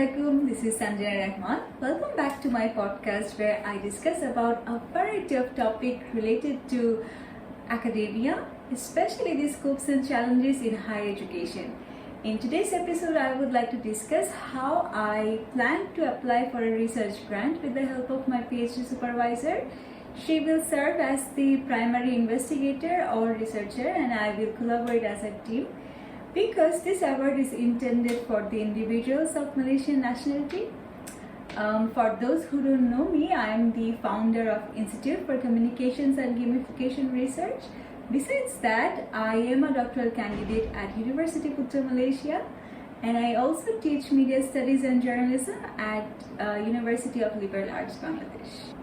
Assalamualaikum, this is Sanjana Rahman. Welcome back to my podcast where I discuss about a variety of topics related to academia, especially the scopes and challenges in higher education. In today's episode, I would like to discuss how I plan to apply for a research grant with the help of my PhD supervisor. She will serve as the primary investigator or researcher and I will collaborate as a team. Because this award is intended for the individuals of Malaysian nationality. For those who don't know me, I am the founder of Institute for Communications and Gamification Research. Besides that, I am a doctoral candidate at University Putra, Malaysia, and I also teach media studies and journalism at University of Liberal Arts, Bangladesh.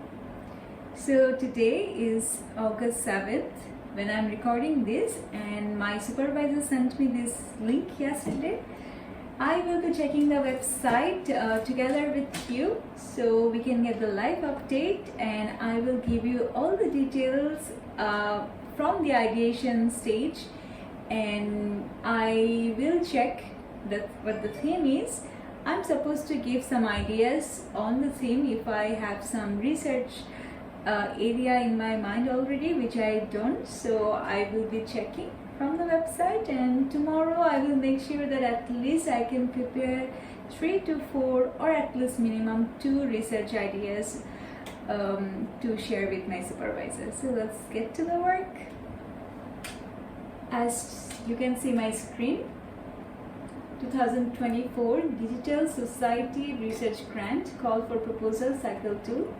So today is August 7th. When I'm recording this, and my supervisor sent me this link yesterday. I will be checking the website together with you so we can get the live update, and I will give you all the details from the ideation stage, and I will check what the theme is. I'm supposed to give some ideas on the theme if I have some research area in my mind already, which I don't, so I will be checking from the website, and tomorrow I will make sure that at least I can prepare 3 to 4 or at least minimum 2 research ideas to share with my supervisor. So let's get to the work. As you can see my screen, 2024 Digital Society Research Grant Call for Proposal Cycle 2.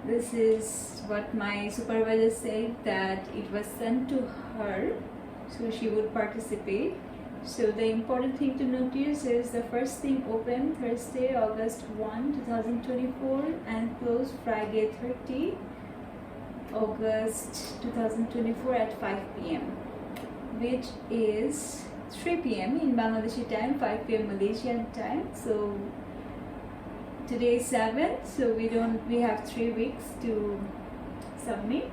This is what my supervisor said, that it was sent to her, so she would participate. So the important thing to notice is the first thing open Thursday, August 1, 2024 and closed Friday 30, August 2024 at 5 p.m. which is 3 p.m. in Bangladeshi time, 5 p.m. Malaysian time. So today is 7th, so we have 3 weeks to submit.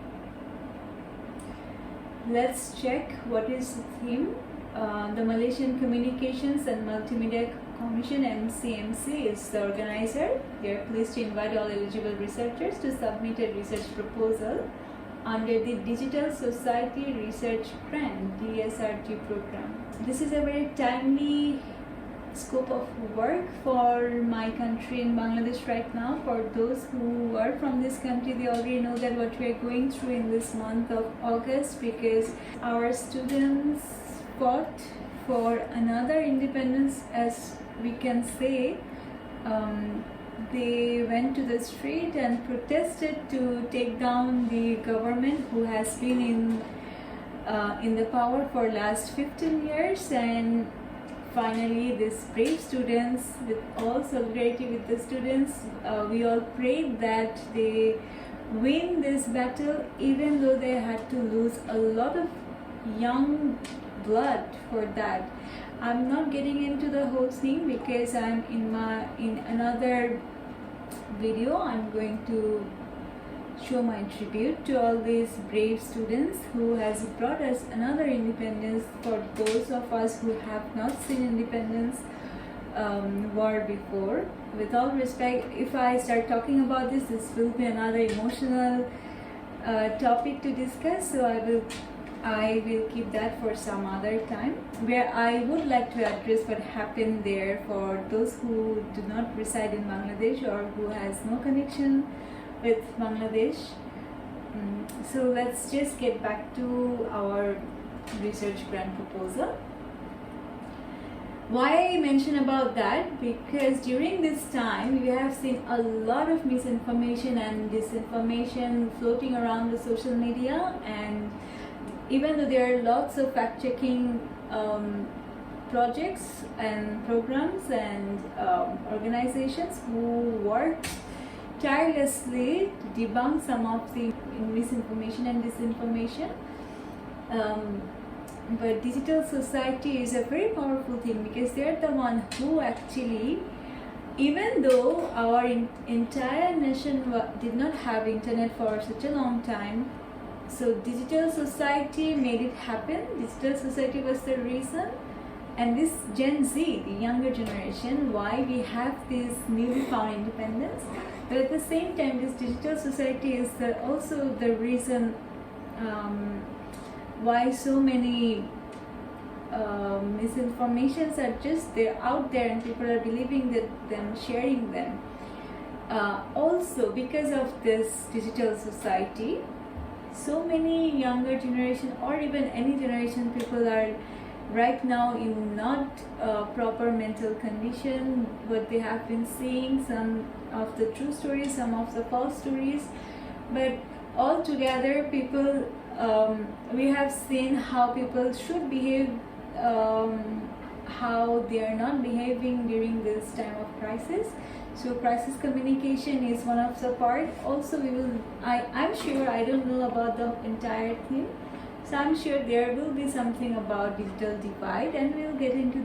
Let's check what is the theme. The Malaysian Communications and Multimedia Commission, MCMC, is the organizer. They are pleased to invite all eligible researchers to submit a research proposal under the Digital Society Research Grant DSRG program. This is a very timely scope of work for my country in Bangladesh right now. For those who are from this country, they already know that what we are going through in this month of August, because our students fought for another independence, as we can say. They went to the street and protested to take down the government who has been in the power for last 15 years, and finally, these brave students, with all solidarity with the students, we all prayed that they win this battle, even though they had to lose a lot of young blood for that. I'm not getting into the whole thing because I'm in another video. I'm going to show my tribute to all these brave students who has brought us another independence, for those of us who have not seen independence war before. With all respect, if I start talking about this will be another emotional topic to discuss, so I will keep that for some other time, where I would like to address what happened there for those who do not reside in Bangladesh or who has no connection with Bangladesh. So let's just get back to our research grant proposal. Why I mention about that? Because during this time we have seen a lot of misinformation and disinformation floating around the social media, and even though there are lots of fact-checking projects and programs and organizations who work tirelessly to debunk some of the misinformation and disinformation, but digital society is a very powerful thing, because they're the one who actually, even though our entire nation did not have internet for such a long time, so digital society made it happen. Digital society was the reason and this Gen Z, the younger generation, why we have this newly found independence. But at the same time, this digital society is also the reason why so many misinformations are just they're out there and people are believing them, sharing them. Also, because of this digital society, so many younger generation or even any generation people are right now in not proper mental condition. What they have been seeing, some of the true stories, some of the false stories, but altogether people, we have seen how people should behave, how they are not behaving during this time of crisis. So crisis communication is one of the part. Also we will, I'm sure, I don't know about the entire theme, so I'm sure there will be something about digital divide, and we'll get into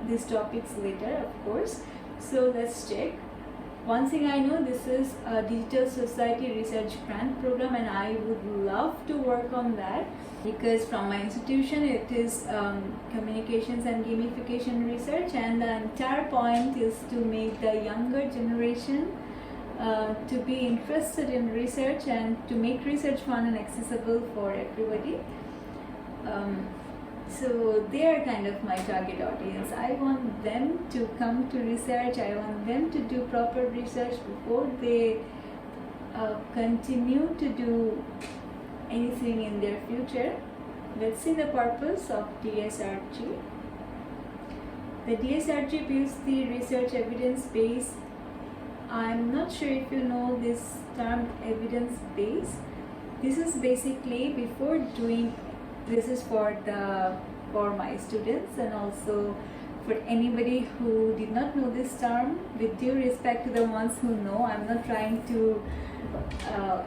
these topics later, of course. So let's check. One thing I know, this is a digital society research grant program, and I would love to work on that, because from my institution it is communications and gamification research, and the entire point is to make the younger generation to be interested in research and to make research fun and accessible for everybody. So they are kind of my target audience. I want them to come to research. I want them to do proper research before they continue to do anything in their future. Let's see the purpose of DSRG. The DSRG builds the research evidence base. I'm not sure if you know this term, evidence base. This is basically before doing, this is for my students and also for anybody who did not know this term. With due respect to the ones who know, I'm not trying to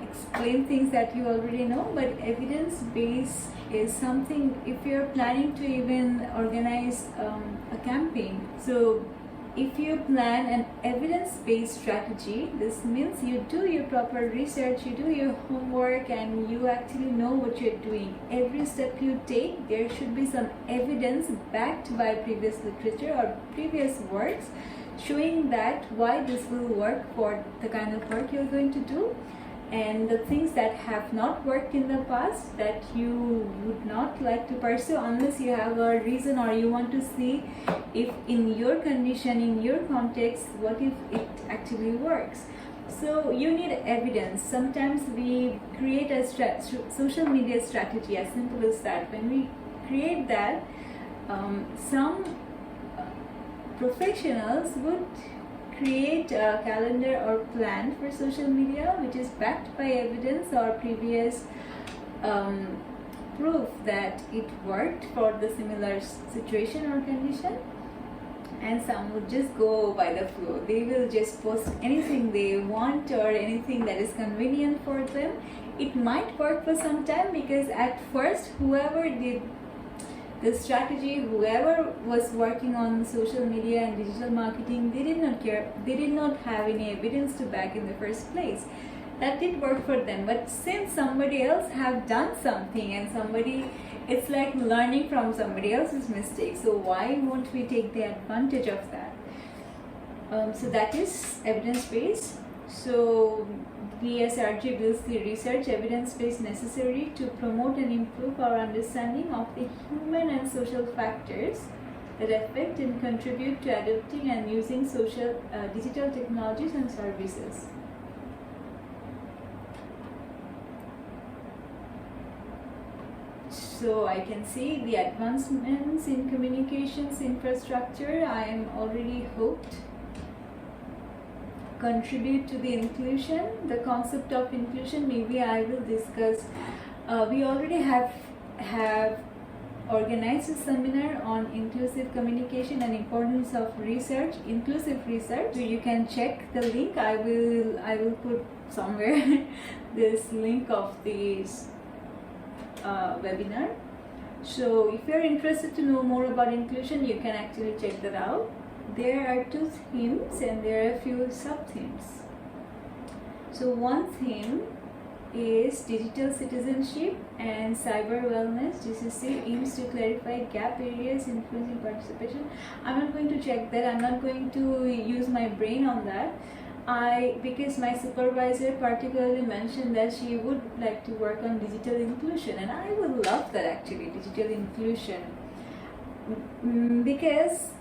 explain things that you already know, but evidence base is something if you're planning to even organize a campaign. So if you plan an evidence-based strategy, this means you do your proper research, you do your homework, and you actually know what you're doing. Every step you take, there should be some evidence backed by previous literature or previous works showing that why this will work for the kind of work you're going to do, and the things that have not worked in the past that you would not like to pursue unless you have a reason or you want to see if in your condition, in your context, what if it actually works. So you need evidence. Sometimes we create a social media strategy, as simple as that. When we create that, some professionals would create a calendar or plan for social media which is backed by evidence or previous proof that it worked for the similar situation or condition. And some would just go by the flow. They will just post anything they want or anything that is convenient for them. It might work for some time because at first whoever did the strategy, whoever was working on social media and digital marketing, they did not care. They did not have any evidence to back in the first place. That did work for them. But since somebody else have done something and somebody, it's like learning from somebody else's mistake. So why won't we take the advantage of that? So that is evidence based. So DSRG builds the research evidence base necessary to promote and improve our understanding of the human and social factors that affect and contribute to adopting and using social digital technologies and services. So I can see the advancements in communications infrastructure. I am already hoped contribute to the inclusion, the concept of inclusion. Maybe I will discuss. We already have organized a seminar on inclusive communication and importance of research, inclusive research. So you can check the link. I will put somewhere this link of this webinar. So if you're interested to know more about inclusion, you can actually check that out. There are 2 themes and there are a few sub-themes. So one theme is Digital Citizenship and Cyber Wellness. GCC aims to clarify gap areas influencing participation. I'm not going to check that. I'm not going to use my brain on that. Because my supervisor particularly mentioned that she would like to work on digital inclusion, and I would love that actually, digital inclusion, because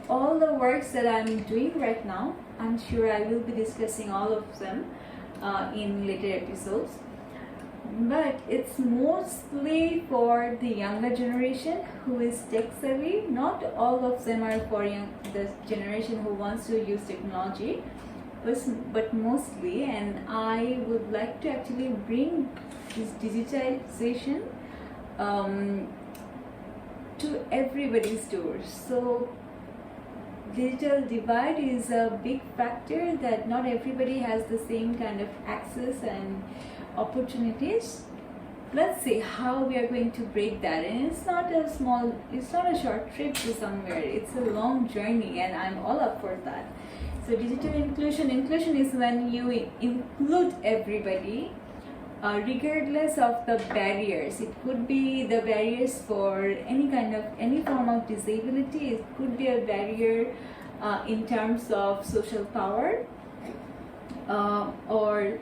all the works that I'm doing right now, I'm sure I will be discussing all of them in later episodes, but it's mostly for the younger generation who is tech savvy. Not all of them are for the generation who wants to use technology, but mostly. And I would like to actually bring this digitization to everybody's doors. So digital divide is a big factor, that not everybody has the same kind of access and opportunities. Let's see how we are going to break that. And it's not a short trip to somewhere, it's a long journey, and I'm all up for that. So digital inclusion is when you include everybody, regardless of the barriers. It could be the barriers for any form of disability. It could be a barrier in terms of social power or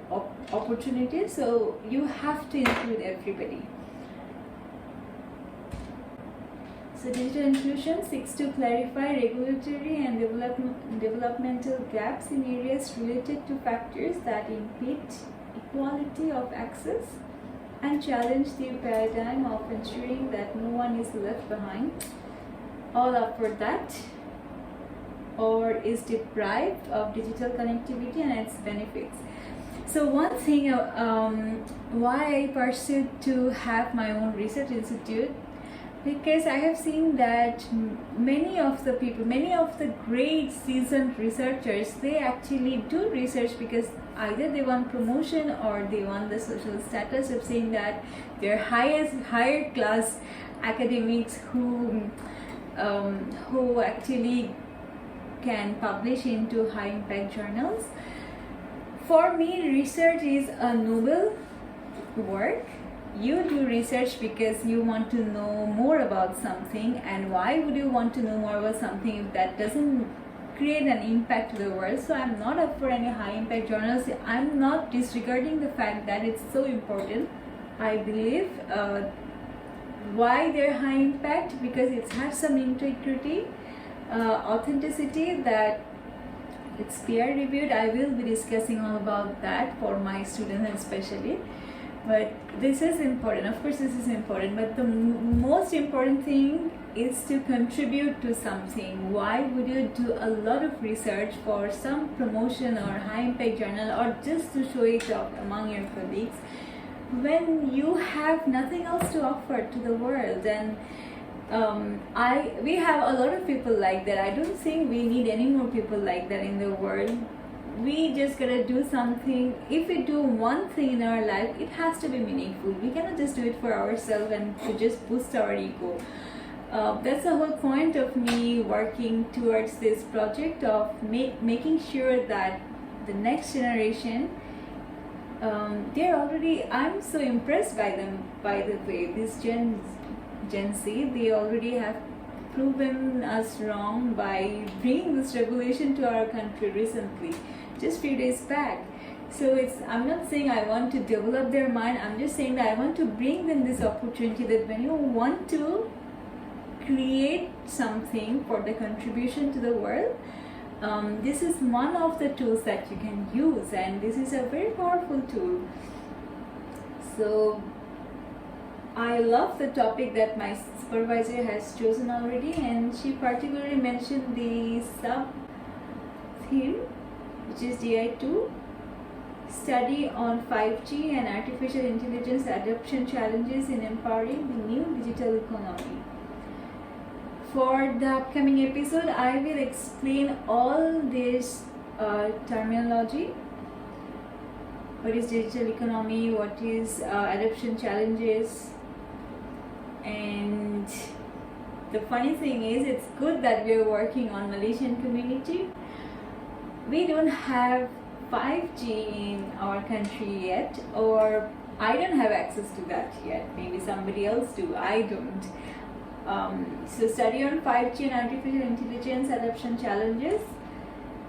opportunities. So you have to include everybody. So digital inclusion seeks to clarify regulatory and developmental gaps in areas related to factors that impede equality of access and challenge the paradigm of ensuring that no one is left behind, all up for that, or is deprived of digital connectivity and its benefits. So one thing why I pursued to have my own research institute, because I have seen that many of the great seasoned researchers, they actually do research because either they want promotion or they want the social status of saying that they're higher class academics who actually can publish into high impact journals. For me, research is a noble work. You do research because you want to know more about something, and why would you want to know more about something if that doesn't create an impact to the world? So I'm not up for any high impact journals. I'm not disregarding the fact that it's so important. I believe why they're high impact, because it has some integrity, authenticity, that it's peer reviewed. I will be discussing all about that for my students especially. But this is important, of course this is important, but the most important thing is to contribute to something. Why would you do a lot of research for some promotion or high impact journal, or just to show it off among your colleagues, when you have nothing else to offer to the world? And we have a lot of people like that. I don't think we need any more people like that in the world. We just gotta do something. If we do one thing in our life, it has to be meaningful. We cannot just do it for ourselves and to just boost our ego. That's the whole point of me working towards this project of making sure that the next generation, I'm so impressed by them, by the way. This Gen Z, they already have proven us wrong by bringing this revolution to our country recently, just few days back. So I'm not saying I want to develop their mind, I'm just saying that I want to bring them this opportunity, that when you want to create something for the contribution to the world, this is one of the tools that you can use, and this is a very powerful tool. So I love the topic that my supervisor has chosen already, and she particularly mentioned the sub-theme, which is DI2, study on 5G and artificial intelligence adoption challenges in empowering the new digital economy. For the upcoming episode, I will explain all this terminology. What is digital economy, what is adoption challenges, and the funny thing is, it's good that we are working on Malaysian community. We don't have 5G in our country yet, or I don't have access to that yet. Maybe somebody else do. I don't. So study on 5G and artificial intelligence adoption challenges.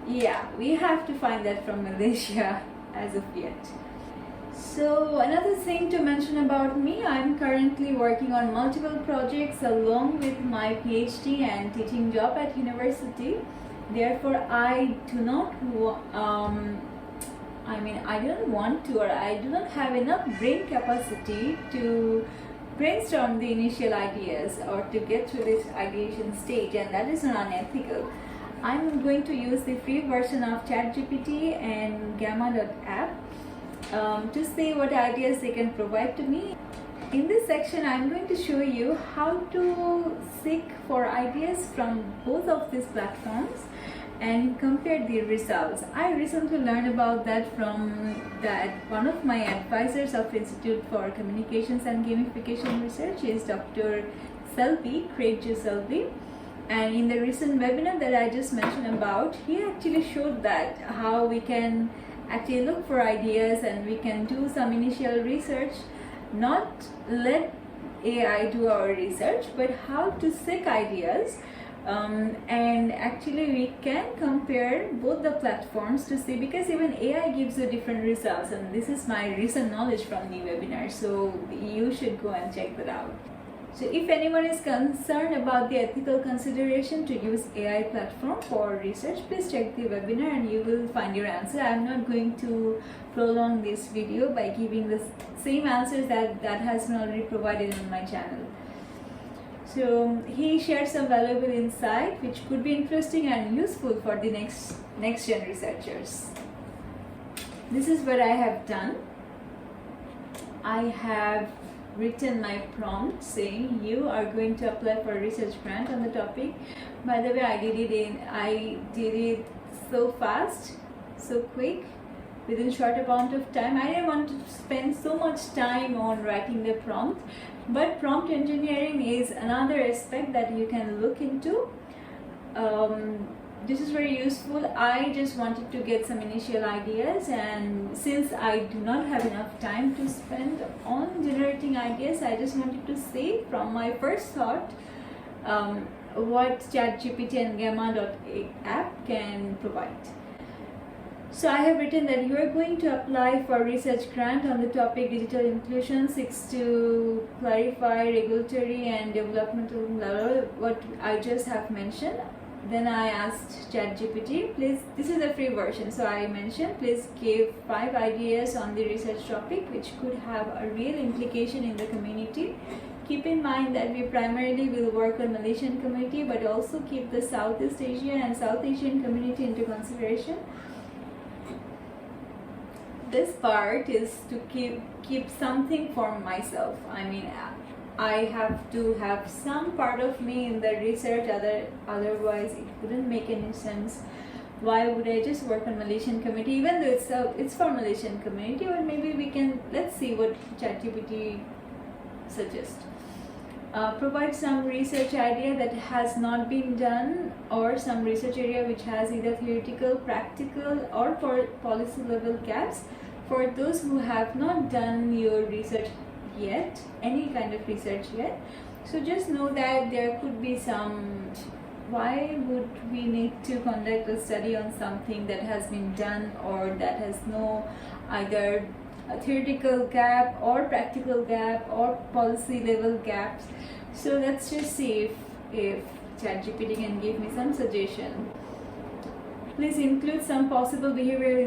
Yeah, we have to find that from Malaysia as of yet. So another thing to mention about me, I'm currently working on multiple projects along with my PhD and teaching job at university. Therefore, I do not I don't want to, or I do not have enough brain capacity to brainstorm the initial ideas or to get through this ideation stage, and that is not unethical. I'm going to use the free version of ChatGPT and Gamma.app to see what ideas they can provide to me. In this section, I'm going to show you how to seek for ideas from both of these platforms and compare the results. I recently learned about that from one of my advisors of Institute for Communications and Gamification Research is Dr. Selby, Craig J. Selby. And in the recent webinar that I just mentioned about, he actually showed that how we can actually look for ideas and we can do some initial research, not let AI do our research, but how to seek ideas. And actually we can compare both the platforms to see, because even AI gives you different results, and this is my recent knowledge from the webinar, so you should go and check that out. So if anyone is concerned about the ethical consideration to use AI platform for research, please check the webinar and you will find your answer. I am not going to prolong this video by giving the same answers that has been already provided on my channel. So he shared some valuable insight which could be interesting and useful for the next gen researchers. This is what I have done. I have written my prompt saying you are going to apply for a research grant on the topic. By the way, I did it so fast, so quick, within short amount of time. I didn't want to spend so much time on writing the prompt, but prompt engineering is another aspect that you can look into. This is very useful. I just wanted to get some initial ideas, and since I do not have enough time to spend on generating ideas, I just wanted to see from my first thought what ChatGPT and Gamma.app can provide. So I have written that you are going to apply for a research grant on the topic digital inclusion, seeks to clarify regulatory and developmental what I just have mentioned. Then I asked ChatGPT, please, this is a free version, so I mentioned, please give 5 ideas on the research topic which could have a real implication in the community. Keep in mind that we primarily will work on Malaysian community, but also keep the Southeast Asia and South Asian community into consideration. This part is to keep something for myself. I mean, I have to have some part of me in the research, otherwise it wouldn't make any sense. Why would I just work on Malaysian community, even though it's for Malaysian community? Or maybe we can, let's see what ChatGPT suggests. Provide some research idea that has not been done, or some research area which has either theoretical, practical, or policy level gaps. For those who have not done your research yet, any kind of research yet, so just know that there could be some, why would we need to conduct a study on something that has been done or that has no either a theoretical gap or practical gap or policy level gaps. So let's just see if ChatGPT can give me some suggestion. Please include some possible behavioral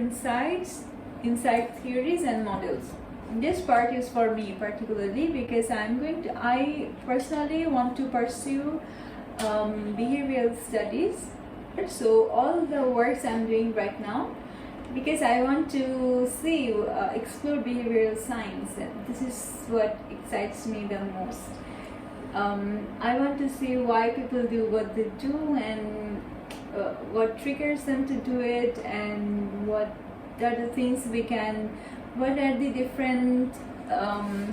insight theories and models. This part is for me particularly because I personally want to pursue behavioral studies. So all the works I'm doing right now, because I want to see, explore behavioral science, and this is what excites me the most. I want to see why people do what they do, and what triggers them to do it, and what are the things what are the different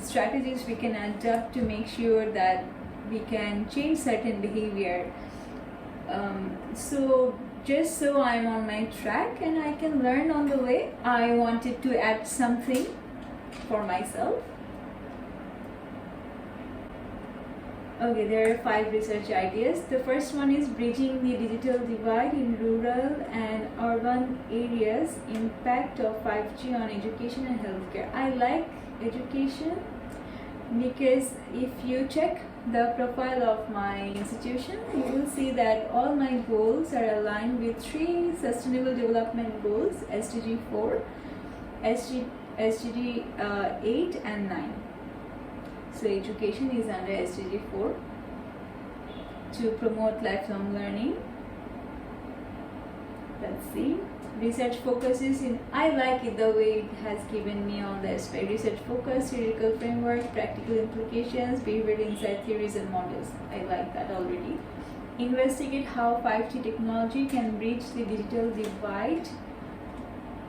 strategies we can adopt to make sure that we can change certain behavior. So just so I'm on my track and I can learn on the way, I wanted to add something for myself. Okay, there are 5 research ideas. The first one is bridging the digital divide in rural and urban areas, impact of 5G on education and healthcare. I like education because if you check the profile of my institution, you will see that all my goals are aligned with 3 sustainable development goals: SDG 4, SDG 8 and 9. So education is under SDG 4 to promote lifelong learning. Let's see. Research focuses in, I like it the way it has given me on this. Research focus, theoretical framework, practical implications, behavioral insight theories and models. I like that already. Investigate how 5G technology can bridge the digital divide.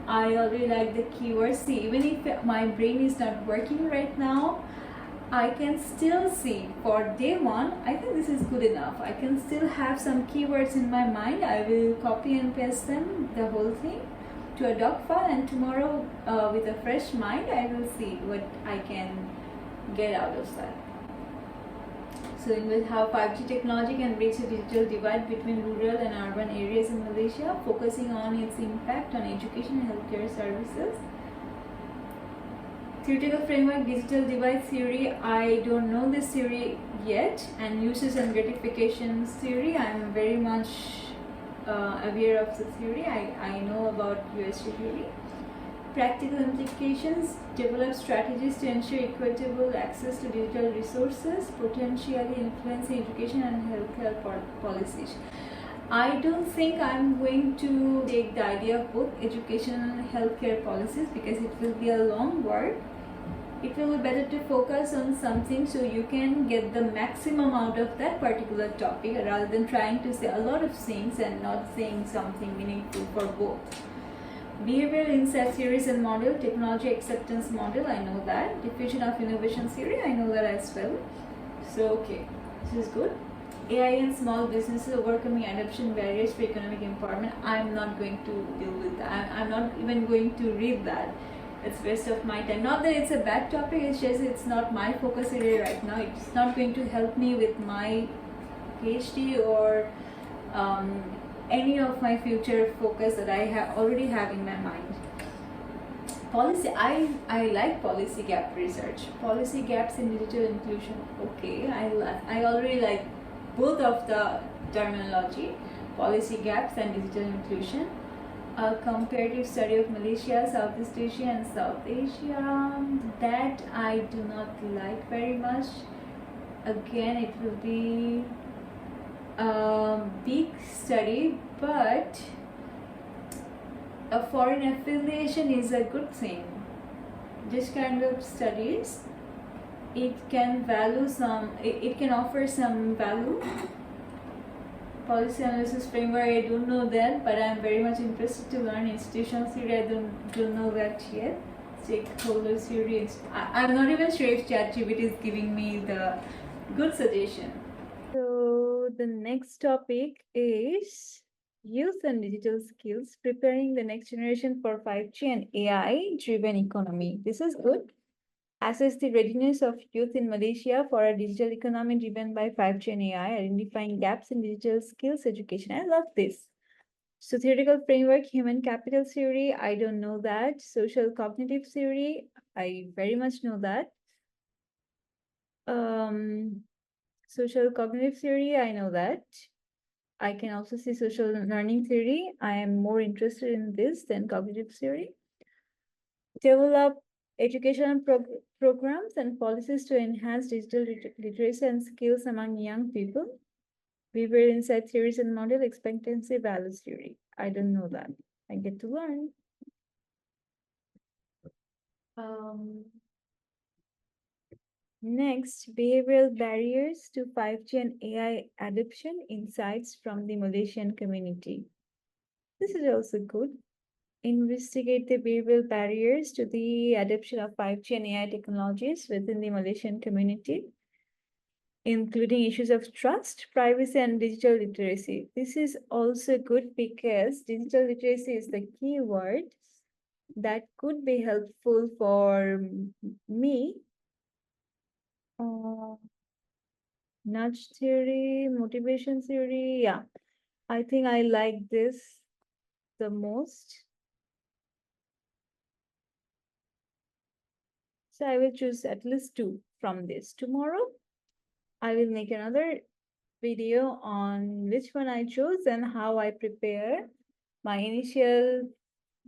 I already like the keywords. See, even if my brain is not working right now, I can still see for day 1. I think this is good enough. I can still have some keywords in my mind. I will copy and paste them, the whole thing, to a doc file, and tomorrow with a fresh mind I will see what I can get out of that. So with how 5G technology can bridge the digital divide between rural and urban areas in Malaysia, focusing on its impact on education and healthcare services. Theoretical framework, digital divide theory. I don't know this theory yet, and uses and gratifications theory. I am very much aware of the theory. I know about USG theory. Practical implications, develop strategies to ensure equitable access to digital resources, potentially influencing education and healthcare policies. I don't think I'm going to take the idea of both education and healthcare policies because it will be a long work. It will be better to focus on something so you can get the maximum out of that particular topic rather than trying to say a lot of things and not saying something meaningful for both. Behavioral insight theories and model, technology acceptance model, I know that. Diffusion of innovation theory, I know that as well. So okay, this is good. AI and small businesses overcoming adoption barriers for economic empowerment. I'm not going to deal with that. I'm not even going to read that. It's waste of my time. Not that it's a bad topic, it's just it's not my focus area right now. It's not going to help me with my PhD or any of my future focus that I already have in my mind. Policy, I like policy gap research. Policy gaps in digital inclusion. Okay, I already like both of the terminology, policy gaps and digital inclusion. A comparative study of Malaysia, Southeast Asia and South Asia, that I do not like very much. Again, it will be a big study, but a foreign affiliation is a good thing. This kind of studies, it can offer some value. Policy analysis framework, I don't know that, but I'm very much interested to learn. Institutional theory, I don't know that yet. Stakeholder theory, I'm not even sure if ChatGPT is giving me the good suggestion. So the next topic is youth and digital skills, preparing the next generation for 5G and AI-driven economy. This is good. Assess the readiness of youth in Malaysia for a digital economy driven by 5G and AI, identifying gaps in digital skills education. I love this. So theoretical framework, human capital theory, I don't know that. Social cognitive theory, I very much know that. Social cognitive theory, I know that. I can also see social learning theory. I am more interested in this than cognitive theory. Develop educational programs and policies to enhance digital literacy and skills among young people. Behavioral insight theories and model, expectancy values theory. I don't know that. I get to learn. Next, behavioral barriers to 5G and AI adoption, insights from the Malaysian community. This is also good. Investigate the behavioral barriers to the adoption of 5G and AI technologies within the Malaysian community, including issues of trust, privacy, and digital literacy. This is also good because digital literacy is the key word. that could be helpful for me. Uh, Nudge theory, motivation theory. Yeah, I think I like this the most. So I will choose at least two from this. Tomorrow, I will make another video on which one I chose and how I prepare my initial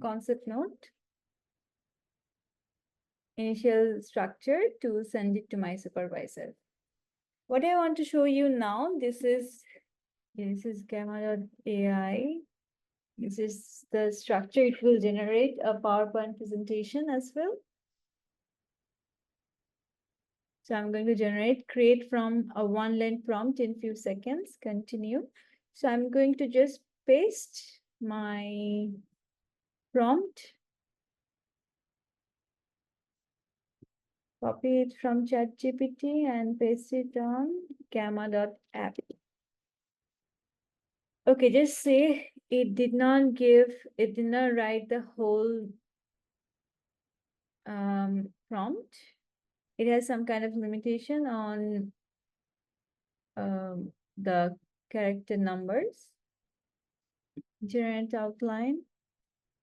concept note, initial structure to send it to my supervisor. What I want to show you now, this is gamma.ai. This is the structure. It will generate a PowerPoint presentation as well. So I'm going to create from a one-line prompt in few seconds, continue. So I'm going to just paste my prompt, copy it from ChatGPT and paste it on gamma.app. Okay, just say it did not write the whole prompt. It has some kind of limitation on the character numbers. Generate outline.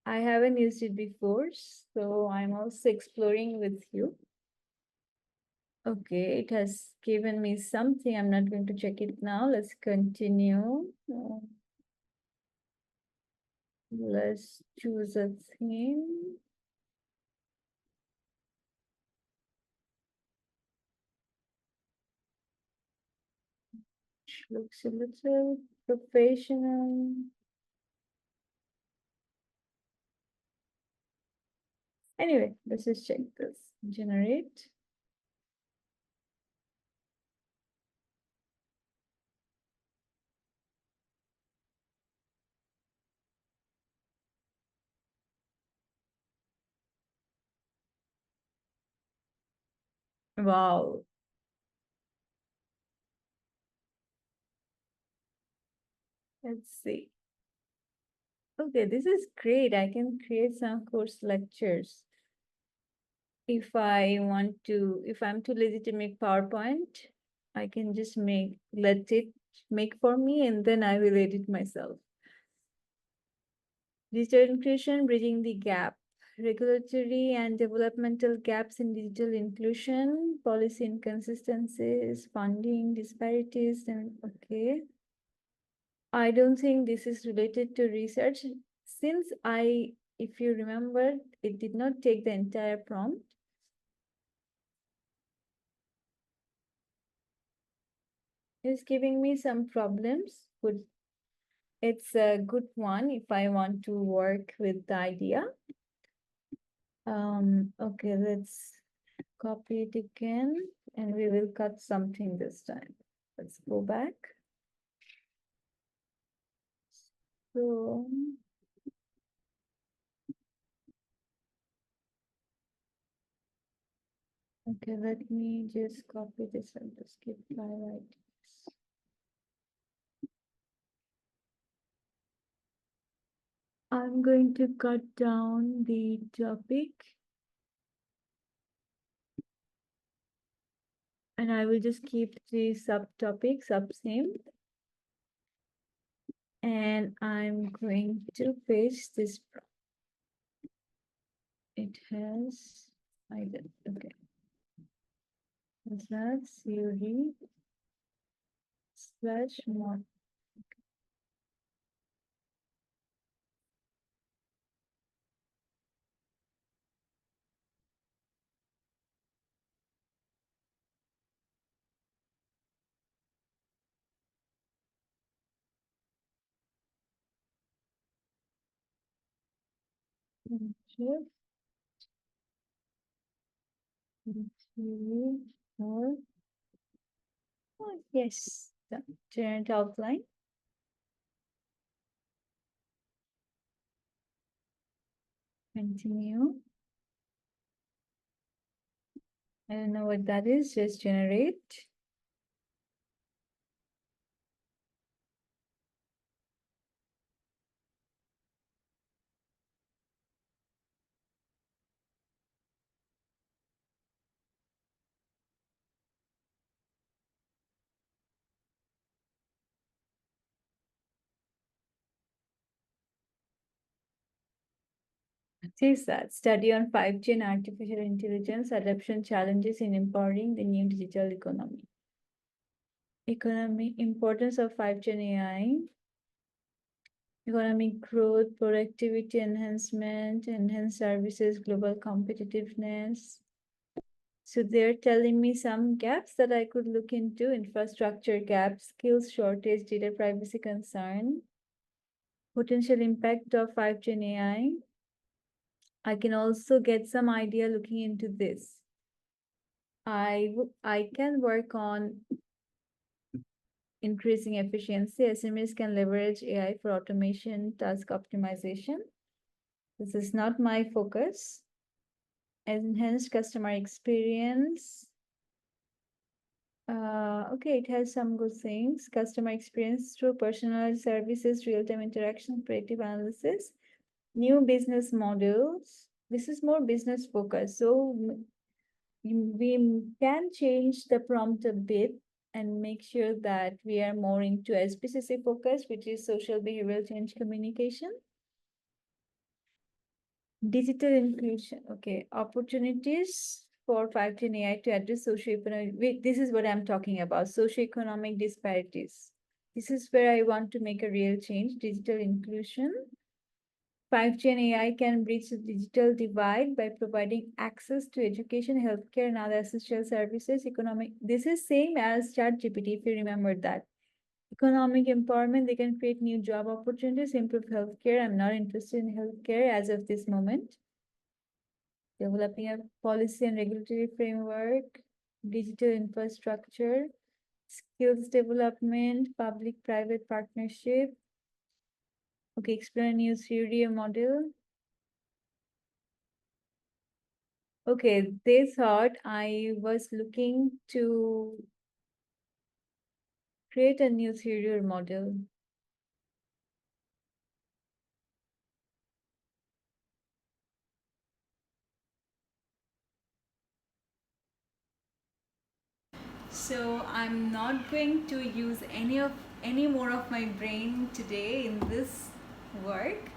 I haven't used it before, so I'm also exploring with you. Okay, it has given me something. I'm not going to check it now. Let's continue. Let's choose a theme. Looks a little professional. Anyway, let's just check this. Generate. Wow. Let's see. Okay, this is great. I can create some course lectures. If I'm too lazy to make PowerPoint, I can just let it make for me and then I will edit myself. Digital inclusion, bridging the gap. Regulatory and developmental gaps in digital inclusion, policy inconsistencies, funding disparities, and okay. I don't think this is related to research since if you remember, it did not take the entire prompt. It's giving me some problems. It's a good one if I want to work with the idea. Okay, let's copy it again and we will cut something this time. Let's go back. So okay, let me just copy this and just keep highlight. I'm going to cut down the topic and I will just keep the subtopic same. And I'm going to paste this. It has, I did, okay. That's theory slash mod. Shift, theory, or, oh, yes, the generate outline. Continue. I don't know what that is, just generate. Says that study on 5G and artificial intelligence adoption challenges in empowering the new digital economy. Economy importance of 5G and AI, economic growth, productivity enhancement, enhanced services, global competitiveness. So they're telling me some gaps that I could look into: infrastructure gaps, skills shortage, data privacy concern, potential impact of 5G and AI. I can also get some idea looking into this. I can work on increasing efficiency. SMEs can leverage AI for automation, task optimization. This is not my focus. Enhanced customer experience. Okay, it has some good things. Customer experience through personalized services, real-time interaction, predictive analysis, new business models. This is more business focused. So we can change the prompt a bit and make sure that we are more into SBCC focus, which is social behavioral change communication. Digital inclusion. Okay, opportunities for 5G and AI to address socioeconomic. This is what I'm talking about, socioeconomic disparities. This is where I want to make a real change. Digital inclusion. 5G and AI can bridge the digital divide by providing access to education, healthcare, and other essential services. Economic. This is same as ChatGPT, if you remember that. Economic empowerment. They can create new job opportunities, improve healthcare. I'm not interested in healthcare as of this moment. Developing a policy and regulatory framework, digital infrastructure, skills development, public-private partnership. Okay, explore a new theory model. Okay, they thought I was looking to create a new theory model. So I'm not going to use any more of my brain today in this work,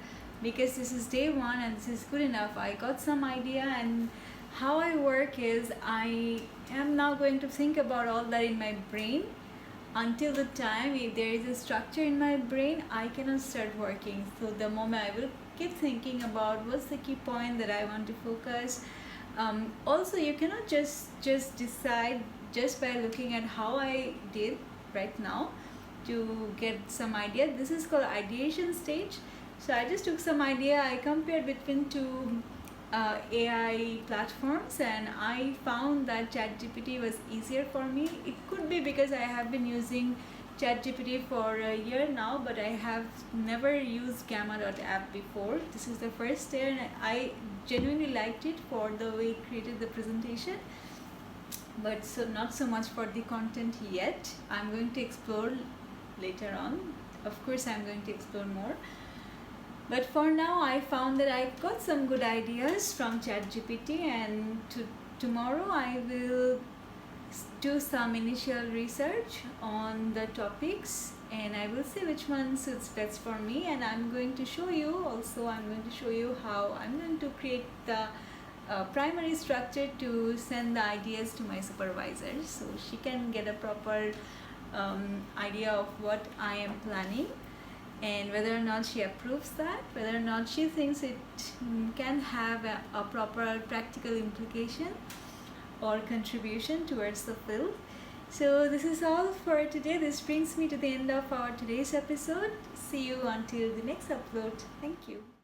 because this is day one and this is good enough. I got some idea, and how I work is I am now going to think about all that in my brain until the time if there is a structure in my brain I cannot start working. So the moment I will keep thinking about what's the key point that I want to focus. Also, you cannot just decide just by looking at how I did right now to get some idea. This is called ideation stage. So I just took some idea, I compared between two AI platforms, and I found that ChatGPT was easier for me. It could be because I have been using ChatGPT for a year now, but I have never used Gamma.app before. This is the first day, and I genuinely liked it for the way it created the presentation, but so not so much for the content yet. I'm going to explore later on. Of course, I'm going to explore more. But for now, I found that I got some good ideas from ChatGPT, and tomorrow I will do some initial research on the topics, and I will see which one suits best for me. And I'm going to show you also, I'm going to show you how I'm going to create the primary structure to send the ideas to my supervisor, so she can get a proper idea of what I am planning, and whether or not she approves that, whether or not she thinks it can have a proper practical implication or contribution towards the field. So this is all for today. This brings me to the end of our today's episode. See you until the next upload. Thank you.